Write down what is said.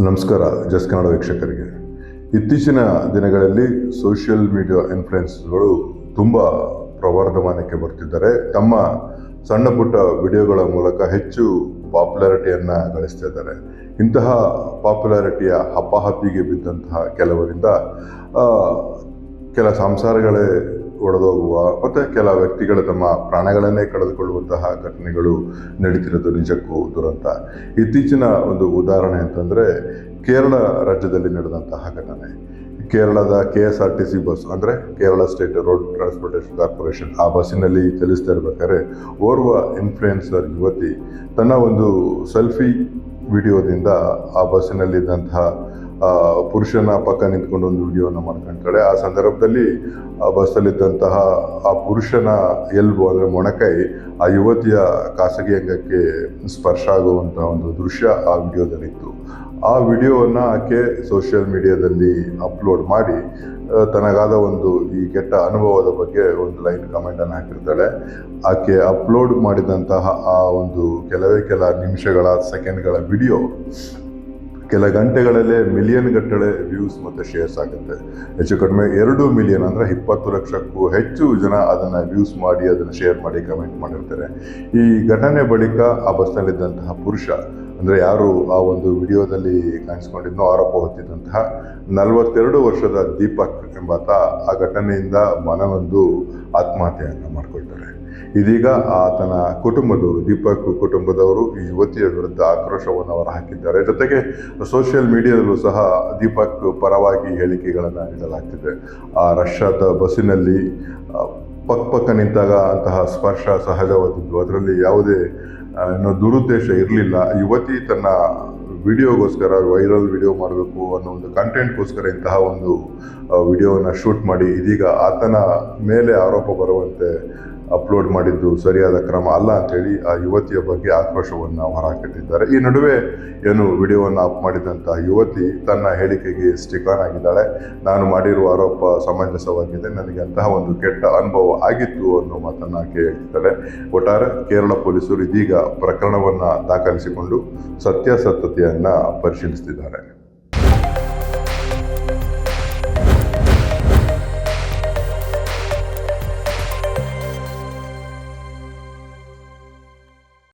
ನಮಸ್ಕಾರ ಜಸ್ ಕನ್ನಡ ವೀಕ್ಷಕರಿಗೆ. ಇತ್ತೀಚಿನ ದಿನಗಳಲ್ಲಿ ಸೋಷಿಯಲ್ ಮೀಡಿಯಾ ಇನ್ಫ್ಲುಯೆನ್ಸರ್ಗಳು ತುಂಬ ಪ್ರವರ್ಧಮಾನಕ್ಕೆ ಬರ್ತಿದ್ದಾರೆ. ತಮ್ಮ ಸಣ್ಣ ಪುಟ್ಟ ವಿಡಿಯೋಗಳ ಮೂಲಕ ಹೆಚ್ಚು ಪಾಪ್ಯುಲಾರಿಟಿಯನ್ನು ಗಳಿಸ್ತಾ ಇದ್ದಾರೆ. ಇಂತಹ ಪಾಪ್ಯುಲಾರಿಟಿಯ ಹಪಾಹಪಿಗೆ ಬಿದ್ದಂತಹ ಕೆಲವರಿಂದ ಕೆಲ ಸಂಸಾರಗಳೇ ಒಡೆದೋಗುವ ಮತ್ತು ಕೆಲ ವ್ಯಕ್ತಿಗಳು ತಮ್ಮ ಪ್ರಾಣಗಳನ್ನೇ ಕಳೆದುಕೊಳ್ಳುವಂತಹ ಘಟನೆಗಳು ನಡೀತಿರೋದು ನಿಜಕ್ಕೂ ದುರಂತ. ಇತ್ತೀಚಿನ ಒಂದು ಉದಾಹರಣೆ ಅಂತಂದರೆ ಕೇರಳ ರಾಜ್ಯದಲ್ಲಿ ನಡೆದಂತಹ ಘಟನೆ. ಕೇರಳದ KSRTC ಬಸ್ ಅಂದರೆ Kerala state road transportation corporation, ಆ ಬಸ್ಸಿನಲ್ಲಿ ಚಲಿಸ್ತಾ ಇರಬೇಕಾದ್ರೆ ಓರ್ವ ಇನ್ಫ್ಲುಯೆನ್ಸರ್ ಯುವತಿ ತನ್ನ ಒಂದು ಸೆಲ್ಫಿ ವಿಡಿಯೋದಿಂದ ಆ ಬಸ್ಸಿನಲ್ಲಿದ್ದಂತಹ ಪುರುಷನ ಪಕ್ಕ ನಿಂತ್ಕೊಂಡು ಒಂದು ವಿಡಿಯೋವನ್ನು ಮಾಡ್ಕೊಳ್ತಾಳೆ. ಆ ಸಂದರ್ಭದಲ್ಲಿ ಆ ಬಸ್ಸಲ್ಲಿದ್ದಂತಹ ಆ ಪುರುಷನ ಎಲ್ಬೋ ಅಂದರೆ ಮೊಣಕೈ ಆ ಯುವತಿಯ ಖಾಸಗಿ ಅಂಗಕ್ಕೆ ಸ್ಪರ್ಶ ಆಗುವಂಥ ಒಂದು ದೃಶ್ಯ ಆ ವಿಡಿಯೋದಲ್ಲಿತ್ತು. ಆ ವಿಡಿಯೋವನ್ನು ಆಕೆ ಸೋಷಿಯಲ್ ಮೀಡಿಯಾದಲ್ಲಿ ಅಪ್ಲೋಡ್ ಮಾಡಿ ತನಗಾದ ಒಂದು ಈ ಕೆಟ್ಟ ಅನುಭವದ ಬಗ್ಗೆ ಒಂದು ಲೈನ್ ಕಮೆಂಟನ್ನು ಹಾಕಿರ್ತಾಳೆ. ಆಕೆ ಅಪ್ಲೋಡ್ ಮಾಡಿದಂತಹ ಆ ಒಂದು ಕೆಲ ನಿಮಿಷಗಳ ಸೆಕೆಂಡ್ಗಳ ವಿಡಿಯೋ ಕೆಲ ಗಂಟೆಗಳಲ್ಲೇ ಮಿಲಿಯನ್ ಗಟ್ಟಲೆ ವ್ಯೂಸ್ ಮತ್ತು ಶೇರ್ಸ್ ಆಗುತ್ತೆ. ಹೆಚ್ಚು ಕಡಿಮೆ 2 ಮಿಲಿಯನ್ ಅಂದರೆ 20 ಲಕ್ಷಕ್ಕೂ ಹೆಚ್ಚು ಜನ ಅದನ್ನು ವ್ಯೂಸ್ ಮಾಡಿ ಅದನ್ನು ಶೇರ್ ಮಾಡಿ ಕಮೆಂಟ್ ಮಾಡಿರ್ತಾರೆ. ಈ ಘಟನೆ ಬಳಿಕ ಆ ಬಸ್ನಲ್ಲಿದ್ದಂತಹ ಪುರುಷ ಅಂದರೆ ಯಾರು ಆ ಒಂದು ವಿಡಿಯೋದಲ್ಲಿ ಕಾಣಿಸ್ಕೊಂಡಿದ್ನೋ ಆರೋಪ ಹೊತ್ತಿದ್ದಂತಹ 42 ವರ್ಷದ ದೀಪಕ್ ಎಂಬಾತ ಆ ಘಟನೆಯಿಂದ ಮನನೊಂದು ಆತ್ಮಹತ್ಯೆಯನ್ನು ಮಾಡಿಕೊಳ್ತಾರೆ. ಇದೀಗ ಆತನ ಕುಟುಂಬದವರು, ದೀಪಕ್ ಕುಟುಂಬದವರು ಈ ಯುವತಿಯ ವಿರುದ್ಧ ಆಕ್ರೋಶವನ್ನು ಹೊರ ಹಾಕಿದ್ದಾರೆ. ಜೊತೆಗೆ ಸೋಷಿಯಲ್ ಮೀಡಿಯಾದಲ್ಲೂ ಸಹ ದೀಪಕ್ ಪರವಾಗಿ ಹೇಳಿಕೆಗಳನ್ನು ನೀಡಲಾಗ್ತಿದೆ. ಆ ರಷ್ಯಾದ ಬಸ್ಸಿನಲ್ಲಿ ಪಕ್ಕ ನಿಂತಾಗ ಅಂತಹ ಸ್ಪರ್ಶ ಸಹಜವಾದದ್ದು, ಅದರಲ್ಲಿ ಯಾವುದೇ ದುರುದ್ದೇಶ ಇರಲಿಲ್ಲ. ಯುವತಿ ತನ್ನ ವಿಡಿಯೋಗೋಸ್ಕರ ವೈರಲ್ ವಿಡಿಯೋ ಮಾಡಬೇಕು ಅನ್ನೋ ಒಂದು ಕಂಟೆಂಟ್ಗೋಸ್ಕರ ಇಂತಹ ಒಂದು ವಿಡಿಯೋವನ್ನು ಶೂಟ್ ಮಾಡಿ ಇದೀಗ ಆತನ ಮೇಲೆ ಆರೋಪ ಬರುವಂತೆ ಅಪ್ಲೋಡ್ ಮಾಡಿದ್ದು ಸರಿಯಾದ ಕ್ರಮ ಅಲ್ಲ ಅಂತೇಳಿ ಆ ಯುವತಿಯ ಬಗ್ಗೆ ಆಕ್ರೋಶವನ್ನು ಹೊರಹಾಕಿದ್ದಾರೆ. ಈ ನಡುವೆ ಏನು ವಿಡಿಯೋವನ್ನು ಅಪ್ ಮಾಡಿದಂಥ ಯುವತಿ ತನ್ನ ಹೇಳಿಕೆಗೆ ಸ್ಟಿಕ್ ಆನ್ ಆಗಿದ್ದಾಳೆ. ನಾನು ಮಾಡಿರುವ ಆರೋಪ ಸಮಂಜಸವಾಗಿದೆ, ನನಗೆ ಅಂತಹ ಒಂದು ಕೆಟ್ಟ ಅನುಭವ ಆಗಿತ್ತು ಅನ್ನೋ ಮಾತನ್ನು ಆಕೆ ಹೇಳ್ತಿದ್ದಾಳೆ. ಒಟ್ಟಾರೆ ಕೇರಳ ಪೊಲೀಸರು ಇದೀಗ ಪ್ರಕರಣವನ್ನು ದಾಖಲಿಸಿಕೊಂಡು ಸತ್ಯಾಸತ್ಯತೆಯನ್ನು ಪರಿಶೀಲಿಸುತ್ತಿದ್ದಾರೆ.